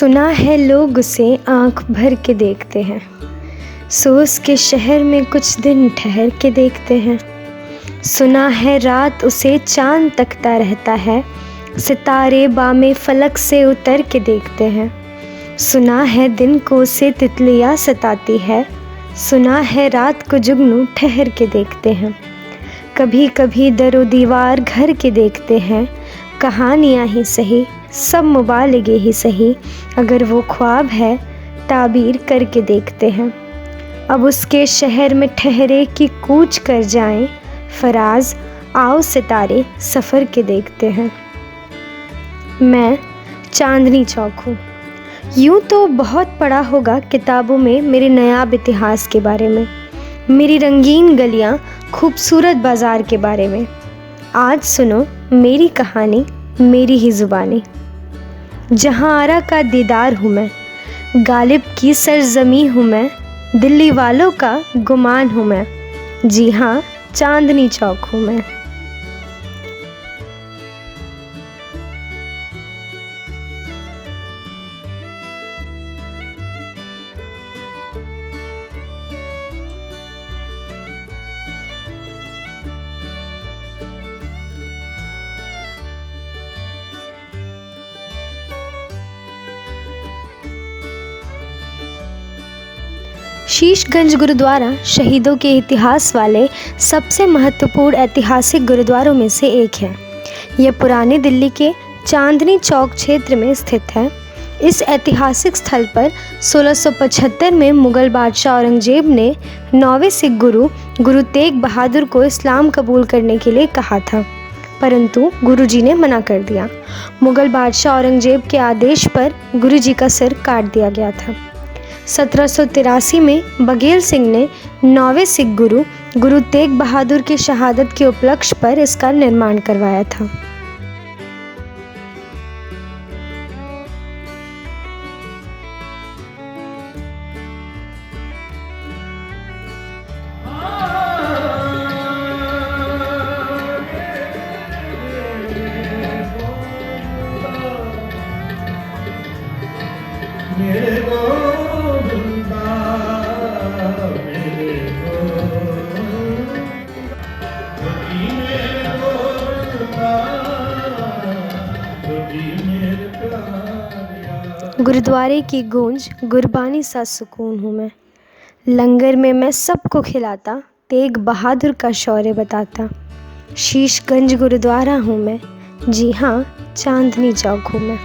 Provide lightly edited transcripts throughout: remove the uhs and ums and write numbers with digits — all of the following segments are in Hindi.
सुना है लोग उसे आँख भर के देखते हैं, सो उसके शहर में कुछ दिन ठहर के देखते हैं। सुना है रात उसे चाँद तकता रहता है, सितारे बामे फलक से उतर के देखते हैं। सुना है दिन को उसे तितलियाँ सताती है, सुना है रात को जुगनू ठहर के देखते हैं। कभी कभी दरो दीवार घर के देखते हैं, कहानियाँ ही सही सब मुबालिगे ही सही, अगर वो ख्वाब है ताबीर करके देखते हैं। अब उसके शहर में ठहरे कि कूच कर जाएं, फराज आओ सितारे सफ़र के देखते हैं। मैं चांदनी चौक हूँ। यूँ तो बहुत पढ़ा होगा किताबों में मेरे नायाब इतिहास के बारे में, मेरी रंगीन गलियाँ खूबसूरत बाज़ार के बारे में। आज सुनो मेरी कहानी, मेरी ही ज़ुबानी। जहाँ आरा का दीदार हूँ मैं, गालिब की सरजमी हूँ मैं, दिल्ली वालों का गुमान हूँ मैं। जी हाँ, चांदनी चौक हूँ मैं। शीशगंज गुरुद्वारा शहीदों के इतिहास वाले सबसे महत्वपूर्ण ऐतिहासिक गुरुद्वारों में से एक है। यह पुरानी दिल्ली के चांदनी चौक क्षेत्र में स्थित है। इस ऐतिहासिक स्थल पर 1675 में मुग़ल बादशाह औरंगज़ेब ने 9वें सिख गुरु तेग बहादुर को इस्लाम कबूल करने के लिए कहा था, परंतु गुरुजी ने मना कर दिया। मुग़ल बादशाह औरंगज़ेब के आदेश पर गुरुजी का सिर काट दिया गया था। 1783 में बघेल सिंह ने 9वें सिख गुरु तेग बहादुर की शहादत के उपलक्ष्य पर इसका निर्माण करवाया था। गुरुद्वारे की गूंज गुरबानी सा सुकून हूँ मैं, लंगर में मैं सबको खिलाता, तेग बहादुर का शौर्य बताता। शीशगंज गुरुद्वारा हूँ मैं, जी हाँ, चांदनी चौक हूँ मैं।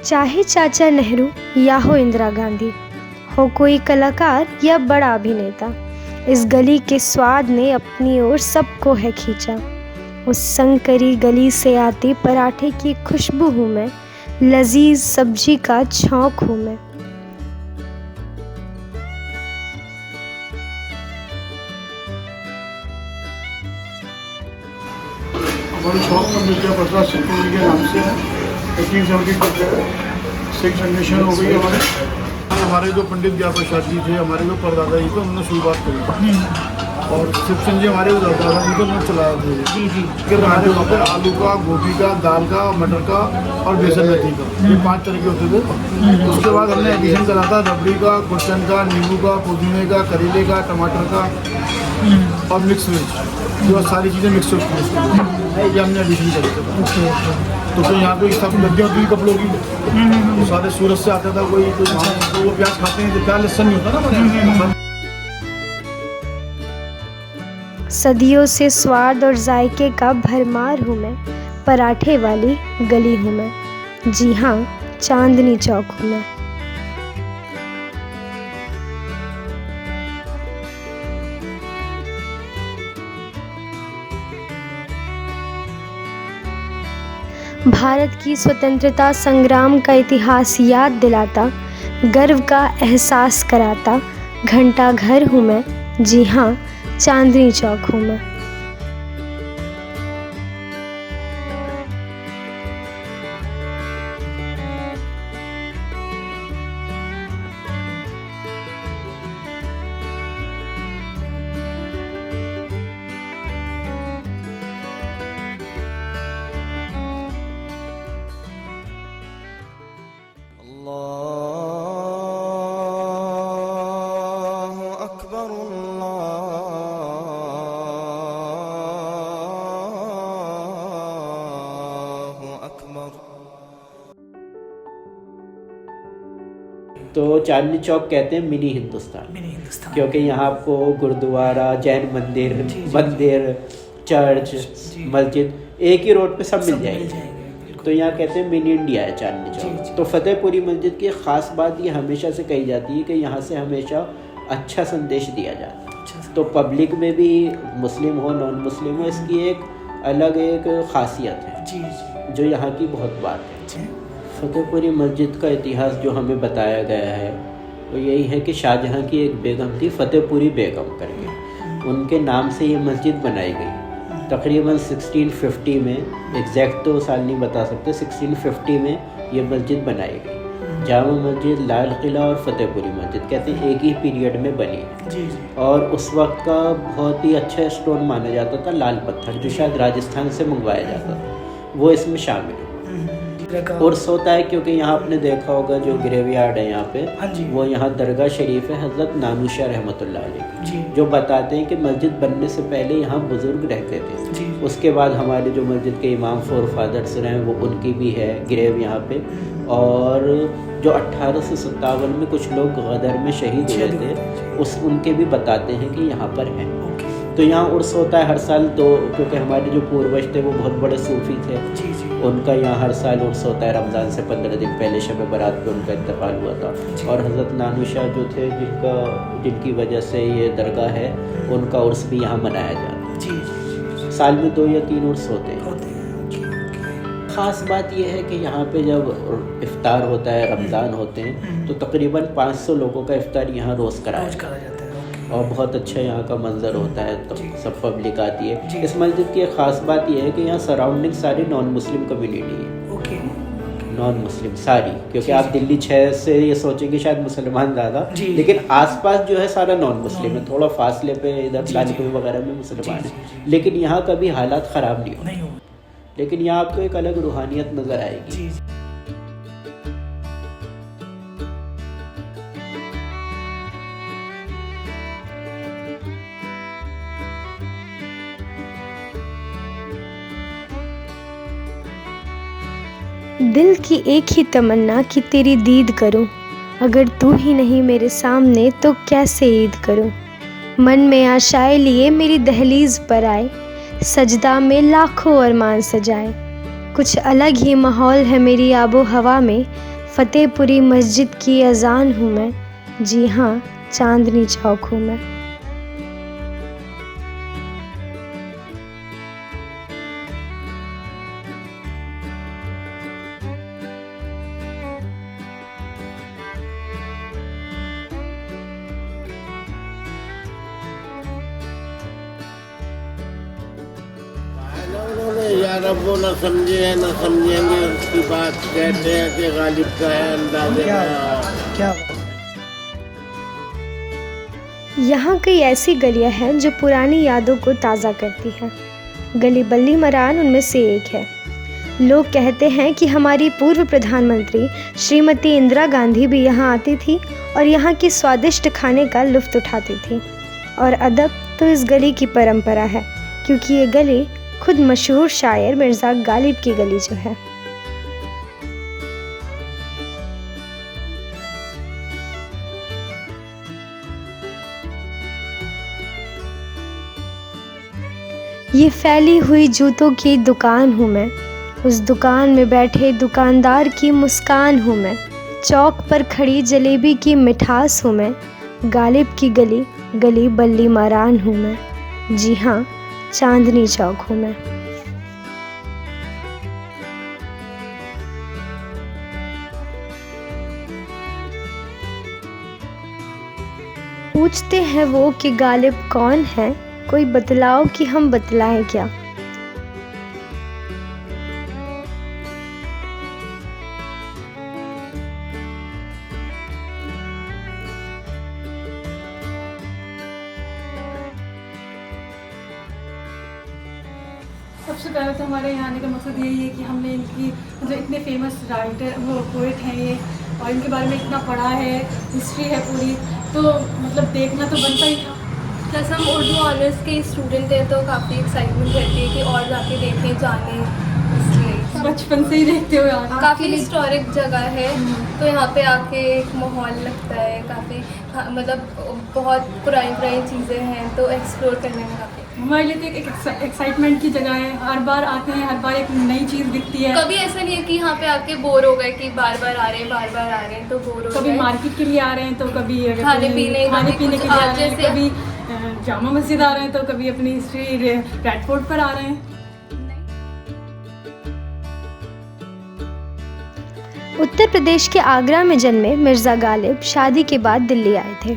चाहे चाचा नेहरू या हो इंदिरा गांधी, हो कोई कलाकार या बड़ा अभिनेता, इस गली के स्वाद ने अपनी ओर सबको है खींचा। उस संकरी गली से आती पराठे की खुशबू हूँ मैं, लजीज सब्जी का छौंक हूँ मैं। हमारे शॉप में मिर्जा बदला सिख के नाम से है। 1870 सिख जनरेशन हो गई हमारे जो पंडित ज्ञा प्रसाद जी थे, हमारे जो परदादा जी थे, उन्होंने शुरुआत करी और शिवचंद जी हमारे दादा जी थे, उन्होंने चलाया थे। जी जी। फिर हमारे वहाँ पे आलू का, गोभी का, दाल का, मटर का और बेसन मेथी का, ये 5 तरह के होते थे। उसके बाद हमने एडिशन करा था रबड़ी का, गुलशन का, नींबू का, पुदीने का, करेले का, टमाटर का और मिक्स वेज, जो सारी चीज़ें मिक्स होती हैं, ये हमने एडिशन करी थी। तो फिर यहाँ पे सब लड्डियाँ होती कपड़ों की, तो सारे सूरत से आता था कोई, तो वो प्याज खाते हैं तो प्याज लहसुन नहीं होता ना। सदियों से स्वाद और जायके का भरमार हूँ मैं, पराठे वाली गली हूँ मैं। जी हाँ, चांदनी चौक हूँ मैं। भारत की स्वतंत्रता संग्राम का इतिहास याद दिलाता, गर्व का एहसास कराता, घंटा घर हूँ मैं, जी हाँ, चांदनी चौक हूँ मैं। अल्लाहु अकबर, अल्लाहु अकबर। तो चांदनी चौक कहते हैं मिनी हिंदुस्तान, क्योंकि यहाँ आपको गुरुद्वारा, जैन मंदिर, चर्च, मस्जिद एक ही रोड पे सब मिल जाएंगे। तो यहाँ कहते हैं मिनी इंडिया है चांदनी चौक। तो फतेहपुरी मस्जिद की ख़ास बात ये हमेशा से कही जाती है कि यहाँ से हमेशा अच्छा संदेश दिया जाता है। तो पब्लिक में भी मुस्लिम हो नॉन मुस्लिम हो, इसकी एक अलग एक ख़ासियत है जो यहाँ की बहुत बात है। फतेहपुरी मस्जिद का इतिहास जो हमें बताया गया है वो यही है कि शाहजहाँ की एक बेगम थी, फतेहपुरी बेगम करके, उनके नाम से ये मस्जिद बनाई गई। तकरीबन 1650 में, एग्जैक्ट तो साल नहीं बता सकते, 1650 में ये मस्जिद बनाई गई। जामा मस्जिद, लाल किला और फतेहपुरी मस्जिद कहते हैं एक ही पीरियड में बनी। और उस वक्त का बहुत ही अच्छा स्टोन माना जाता था लाल पत्थर, जो शायद राजस्थान से मंगवाया जाता था, वो इसमें शामिल है। उर्स होता है क्योंकि यहाँ आपने देखा होगा जो ग्रेवयार्ड है यहाँ पे, वो यहाँ दरगाह शरीफ है हज़रत नानूशाह रहमतुल्लाह अलैह की, जो बताते हैं कि मस्जिद बनने से पहले यहाँ बुजुर्ग रहते थे। उसके बाद हमारे जो मस्जिद के इमाम फोर फादर्स रहे वो उनकी भी है ग्रेव यहाँ पे। और जो 1857 में कुछ लोग गदर में शहीद हुए थे, उनके भी बताते हैं कि यहाँ पर हैं। तो यहाँ उर्स होता है हर साल, तो क्योंकि हमारे जो पूर्वज थे वो बहुत बड़े सूफी थे, उनका यहाँ हर साल उर्स होता है। रमज़ान से 15 दिन पहले शब बारात पे उनका इंतकाल हुआ था। और हज़रत नानूशाह जो थे, जिनकी वजह से ये दरगाह है, उनका उर्स भी यहाँ मनाया जाता है। साल में 2 या 3 उर्स होते हैं। ख़ास बात यह है कि यहाँ पे जब इफ्तार होता है, रमज़ान होते हैं, तो तकरीबन 500 लोगों का इफ्तार यहाँ रोज़ कराया जाता है। और बहुत अच्छा यहाँ का मंजर होता है, तो सब पब्लिक आती है। इस मस्जिद की एक ख़ास बात यह है कि यहाँ सराउंडिंग सारी नॉन मुस्लिम कम्युनिटी है, नॉन मुस्लिम सारी, क्योंकि आप दिल्ली 6 से ये सोचेंगे शायद मुसलमान ज़्यादा, लेकिन आसपास जो है सारा नॉन मुस्लिम है। थोड़ा फासले पे इधर लालपुर वगैरह में मुसलमान है, लेकिन यहाँ कभी हालात ख़राब नहीं होते। लेकिन यहाँ आपको एक अलग रूहानियत नज़र आएगी। दिल की एक ही तमन्ना कि तेरी दीद करूं, अगर तू ही नहीं मेरे सामने तो कैसे ईद करूं। मन में आशाएं लिए मेरी दहलीज पर आए, सजदा में लाखों अरमान सजाए। कुछ अलग ही माहौल है मेरी आबो हवा में, फतेहपुरी मस्जिद की अजान हूँ मैं, जी हाँ, चांदनी चौक हूँ मैं। यार अब वो न समझे हैं न समझेंगे उसकी बात, कहते हैं कि गालिब का है अंदाज़े क्या। यहाँ कई ऐसी गलियाँ हैं जो पुरानी यादों को ताज़ा करती हैं। गली बल्ली मरान उनमें से एक है। लोग कहते हैं कि हमारी पूर्व प्रधानमंत्री श्रीमती इंदिरा गांधी भी यहाँ आती थी और यहाँ की स्वादिष्ट खाने का लुत्फ़ उठाती थी। और अदब तो इस गली की परंपरा है, क्योंकि ये गली खुद मशहूर शायर मिर्ज़ा गालिब की गली जो है। ये फैली हुई जूतों की दुकान हूँ मैं, उस दुकान में बैठे दुकानदार की मुस्कान हूँ मैं। चौक पर खड़ी जलेबी की मिठास हूँ मैं, गालिब की गली गली बल्ली मारान हूँ मैं, जी हाँ, चांदनी चौक हूँ मैं। पूछते हैं वो कि गालिब कौन है, कोई बतलाओ कि हम बतलाएं क्या। सबसे पहले तो हमारे यहाँ आने का मकसद यही है कि हमने इनकी मतलब इतने फेमस राइटर वो पोइट हैं ये, और इनके बारे में इतना पढ़ा है, हिस्ट्री है पूरी, तो मतलब देखना तो बनता ही था। प्लस हम उर्दू ऑनर्स के स्टूडेंट हैं तो काफ़ी एक्साइटमेंट रहती है कि और जाके देखें जानें, इसलिए बचपन से ही देखते हुए आ रहे हैं। काफ़ी हिस्टोरिक जगह है तो यहाँ पे आके एक माहौल लगता है काफ़ी, मतलब बहुत पुरानी चीज़ें हैं तो एक्सप्लोर करने में काफ़ी हमारे लिए तो एक एक्साइटमेंट की जगह है, हर बार आते हैं, हर बार एक नई चीज़ दिखती है। कभी ऐसा नहीं है कि यहाँ पे आके बोर हो गए कि बार बार आ रहे हैं तो बोर हो कभी गए। मार्केट के लिए आ रहे हैं तो कभी खाने पीने के लिए आ रहे हैं, जैसे कभी जामा मस्जिद आ रहे हैं तो कभी अपनी हिस्ट्री रेड फोर्ट पर आ रहे हैं। उत्तर प्रदेश के आगरा में जन्मे मिर्ज़ा गालिब शादी के बाद दिल्ली आए थे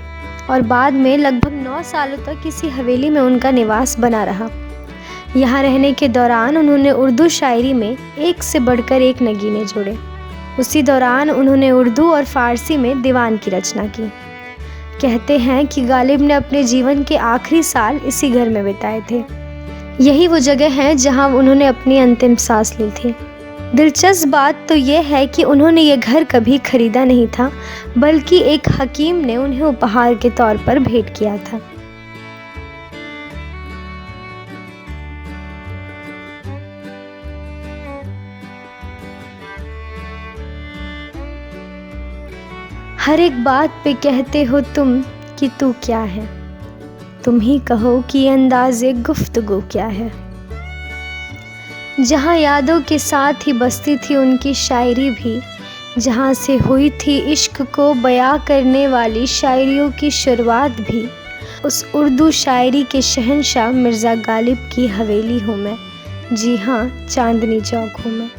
और बाद में लगभग 9 सालों तक किसी हवेली में उनका निवास बना रहा। यहाँ रहने के दौरान उन्होंने उर्दू शायरी में एक से बढ़कर एक नगीने जोड़े। उसी दौरान उन्होंने उर्दू और फ़ारसी में दीवान की रचना की। कहते हैं कि गालिब ने अपने जीवन के आखिरी साल इसी घर में बिताए थे। यही वो जगह है जहाँ उन्होंने अपनी अंतिम सांस ली थी। दिलचस्प बात तो यह है कि उन्होंने ये घर कभी खरीदा नहीं था, बल्कि एक हकीम ने उन्हें उपहार के तौर पर भेंट किया था। हर एक बात पे कहते हो तुम कि तू क्या है, तुम ही कहो कि अंदाज़े गुफ्तगू क्या है। जहाँ यादों के साथ ही बसती थी उनकी शायरी भी, जहाँ से हुई थी इश्क को बयां करने वाली शायरियों की शुरुआत भी, उस उर्दू शायरी के शहंशाह मिर्ज़ा गालिब की हवेली हूँ मैं। जी हाँ, चांदनी चौक हूँ मैं।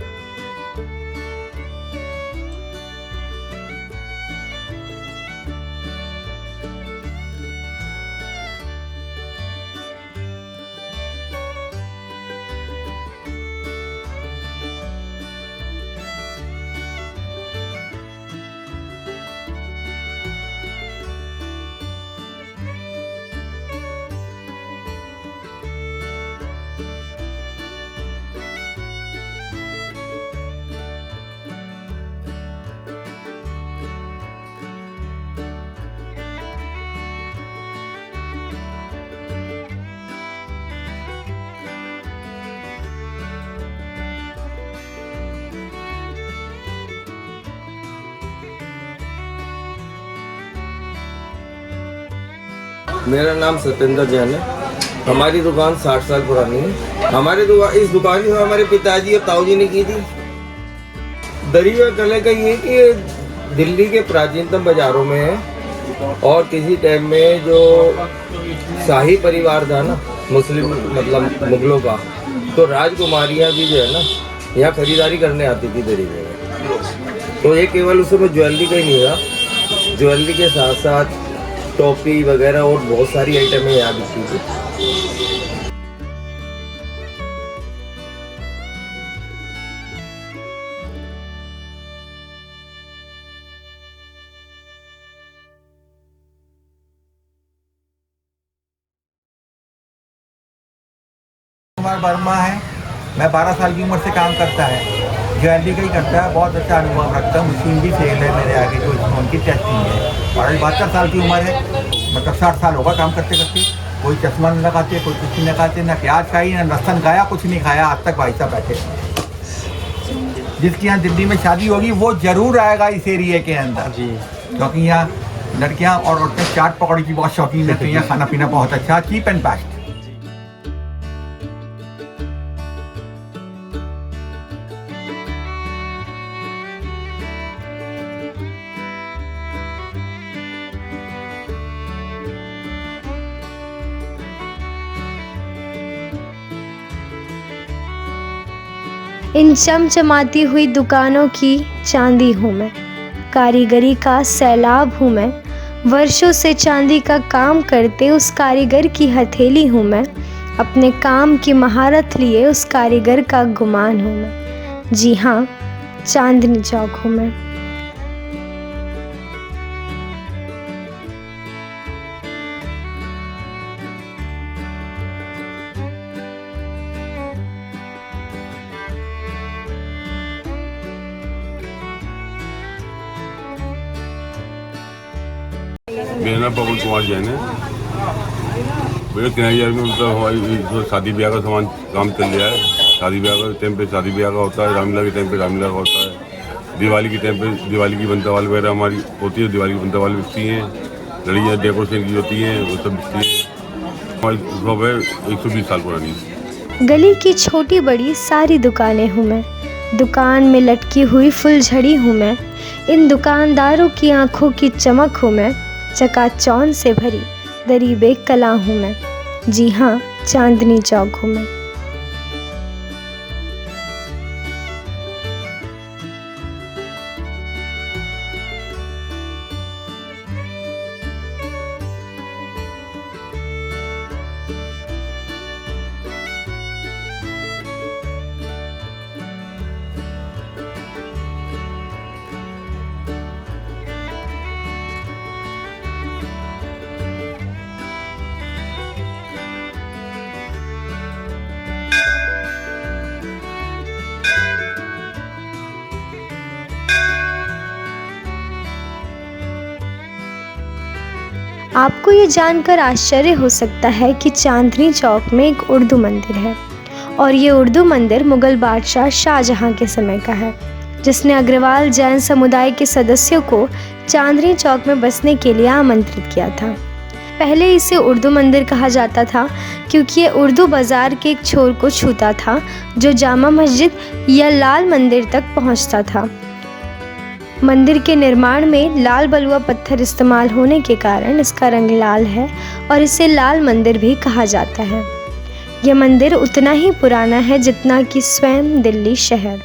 मेरा नाम सत्येंद्र जैन है। हमारी दुकान 60 साल पुरानी है। हमारी दुकान इस दुकान की हमारे पिताजी और ताऊजी ने की थी। दरी और कले का ये कि दिल्ली के प्राचीनतम बाजारों में है और किसी टाइम में जो शाही परिवार था ना, मुस्लिम मतलब मुगलों का, तो राजकुमारियाँ भी जो है ना यहाँ खरीदारी करने आती थी दरी में। तो ये केवल उस समय ज्वेलरी का ही नहीं था, ज्वेलरी के साथ साथ टोपी वगैरह और बहुत सारी आइटमें यहाँ बिकती थी। कुमार वर्मा है, मैं 12 साल की उम्र से काम करता है, ज्वेलरी का ही करता है। बहुत अच्छा अनुभव रखता है। मशीन भी सेल है मेरे आगे जो स्टोन की टेस्टिंग है। और 72 साल की उम्र है, मतलब 60 साल होगा काम करते करते। कोई चश्मा न लगाते, कोई कुछ नहीं लगाते, ना प्याज खाई ना लहसुन खाया, कुछ नहीं खाया आज तक। भाई साहब बैठे, जिसकी यहाँ दिल्ली में शादी होगी वो जरूर आएगा इस एरिया के अंदर जी, क्योंकि यहाँ लड़कियाँ और औरतें चाट पकौड़ी की बहुत शौकीन है। तो यहाँ खाना पीना बहुत अच्छा, चीप एंड बेस्ट। इन चमचमाती हुई दुकानों की चांदी हूँ मैं, कारीगरी का सैलाब हूँ मैं, वर्षों से चांदी का काम करते उस कारीगर की हथेली हूँ मैं, अपने काम की महारत लिए उस कारीगर का गुमान हूँ मैं। जी हाँ, चांदनी चौक हूँ मैं। मेरा नाम पवन कुमार जैन है। भैया किनारी में मतलब हमारी शादी ब्याह का सामान काम चल रहा है। शादी ब्याह का टाइम पे शादी ब्याह का होता है, रामलीला के टाइम पे रामलीला का होता है, दिवाली के टाइम पे दिवाली की बनता वगैरह हमारी होती है। दिवाली की बनता वाली बिकती हैं, लड़ियाँ डेकोरेशन की होती हैं, वो सब बिकती हैं। हमारी शॉप है 120 साल पुरानी। गली की छोटी बड़ी सारी दुकानें हूँ मैं, दुकान में लटकी हुई फुलझड़ी हूँ मैं। इन दुकानदारों की आंखों की चमक हूँ मैं, चकाचौंध से भरी दरीबे कला हूँ मैं। जी हाँ, चांदनी चौक हूँ मैं। आपको ये जानकर आश्चर्य हो सकता है कि चांदनी चौक में एक उर्दू मंदिर है और ये उर्दू मंदिर मुग़ल बादशाह शाहजहां के समय का है, जिसने अग्रवाल जैन समुदाय के सदस्यों को चांदनी चौक में बसने के लिए आमंत्रित किया था। पहले इसे उर्दू मंदिर कहा जाता था क्योंकि ये उर्दू बाज़ार के एक छोर को छूता था जो जामा मस्जिद या लाल मंदिर तक पहुंचता था। मंदिर के निर्माण में लाल बलुआ पत्थर इस्तेमाल होने के कारण इसका रंग लाल है और इसे लाल मंदिर भी कहा जाता है। यह मंदिर उतना ही पुराना है जितना कि स्वयं दिल्ली शहर।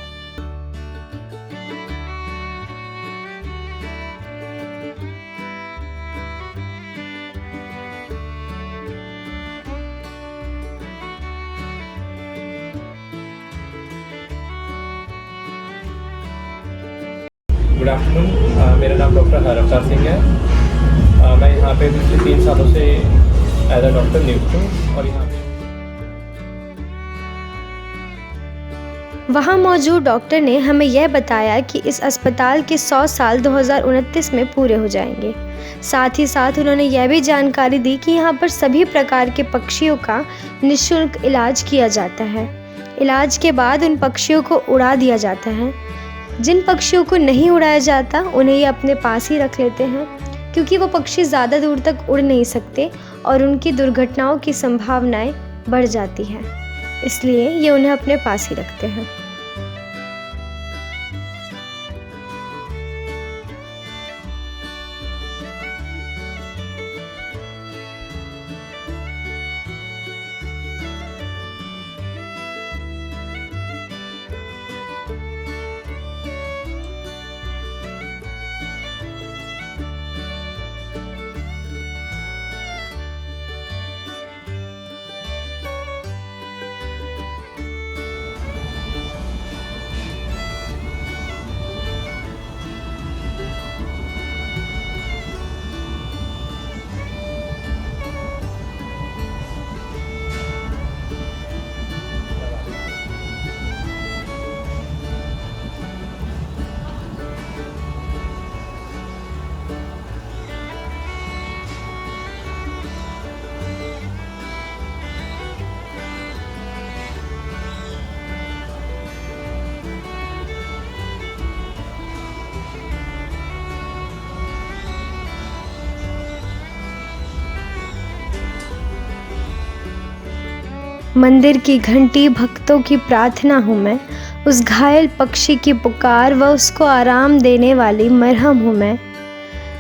गुड आफ्टरनून, मेरा नाम डॉक्टर हरअवतार सिंह है। मैं यहाँ पे पिछले 3 सालों से एज अ डॉक्टर नियुक्त हूँ और यहाँ पे वहाँ मौजूद डॉक्टर ने हमें यह बताया कि इस अस्पताल के 100 साल 2029 में पूरे हो जाएंगे। साथ ही साथ उन्होंने यह भी जानकारी दी कि यहाँ पर सभी प्रकार के पक्षियों का निःशुल्क इलाज किया जाता है। इलाज के बाद उन पक्षियों को उड़ा दिया जाता है। जिन पक्षियों को नहीं उड़ाया जाता उन्हें ये अपने पास ही रख लेते हैं क्योंकि वो पक्षी ज़्यादा दूर तक उड़ नहीं सकते और उनकी दुर्घटनाओं की संभावनाएं बढ़ जाती हैं, इसलिए ये उन्हें अपने पास ही रखते हैं। मंदिर की घंटी भक्तों की प्रार्थना हूँ मैं, उस घायल पक्षी की पुकार व उसको आराम देने वाली मरहम हूँ मैं।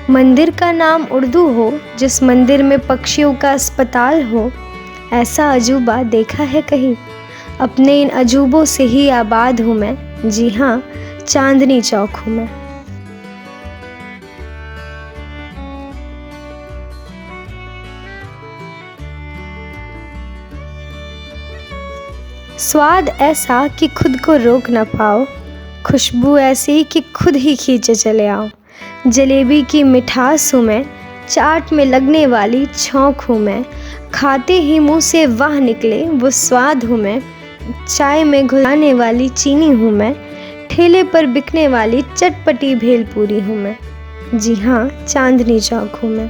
मंदिर का नाम उर्दू हो, जिस मंदिर में पक्षियों का अस्पताल हो, ऐसा अजूबा देखा है कहीं? अपने इन अजूबों से ही आबाद हूँ मैं। जी हाँ, चांदनी चौक हूँ मैं। स्वाद ऐसा कि खुद को रोक ना पाओ, खुशबू ऐसी कि खुद ही खींचे चले आओ। जलेबी की मिठास हूँ मैं, चाट में लगने वाली छौंक हूँ मैं, खाते ही मुंह से वाह निकले वो स्वाद हूँ मैं। चाय में घुलाने वाली चीनी हूँ मैं, ठेले पर बिकने वाली चटपटी भेलपूरी हूँ मैं। जी हाँ, चांदनी चौक हूँ मैं।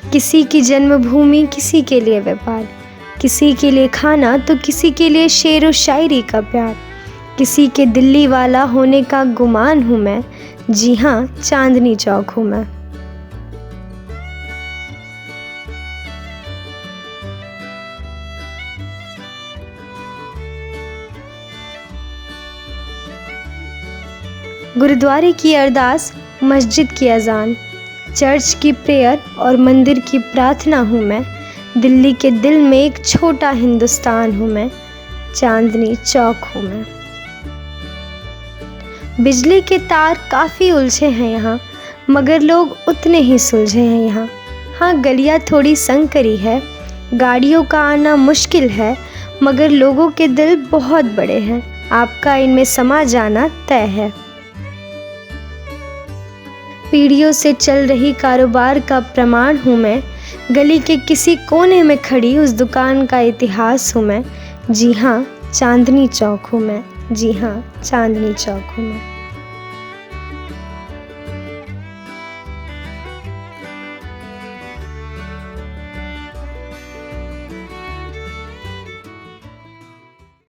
किसी की जन्मभूमि, किसी के लिए व्यापार, किसी के लिए खाना तो किसी के लिए शेर व शायरी का प्यार। किसी के दिल्ली वाला होने का गुमान हूँ मैं। जी हाँ, चांदनी चौक हूँ मैं। गुरुद्वारे की अरदास, मस्जिद की अजान, चर्च की प्रेयर और मंदिर की प्रार्थना हूँ मैं। दिल्ली के दिल में एक छोटा हिंदुस्तान हूँ मैं। चांदनी चौक हूँ मैं। बिजली के तार काफ़ी उलझे हैं यहाँ, मगर लोग उतने ही सुलझे हैं यहाँ। हाँ, गलियाँ थोड़ी संकरी है, गाड़ियों का आना मुश्किल है, मगर लोगों के दिल बहुत बड़े हैं। आपका इनमें समा जाना तय है। पीढ़ियों से चल रही कारोबार का प्रमाण हूँ मैं। गली के किसी कोने में खड़ी उस दुकान का इतिहास हूँ मैं। जी हाँ, चांदनी चौक हूँ मैं। जी हाँ, चांदनी चौक हूँ मैं।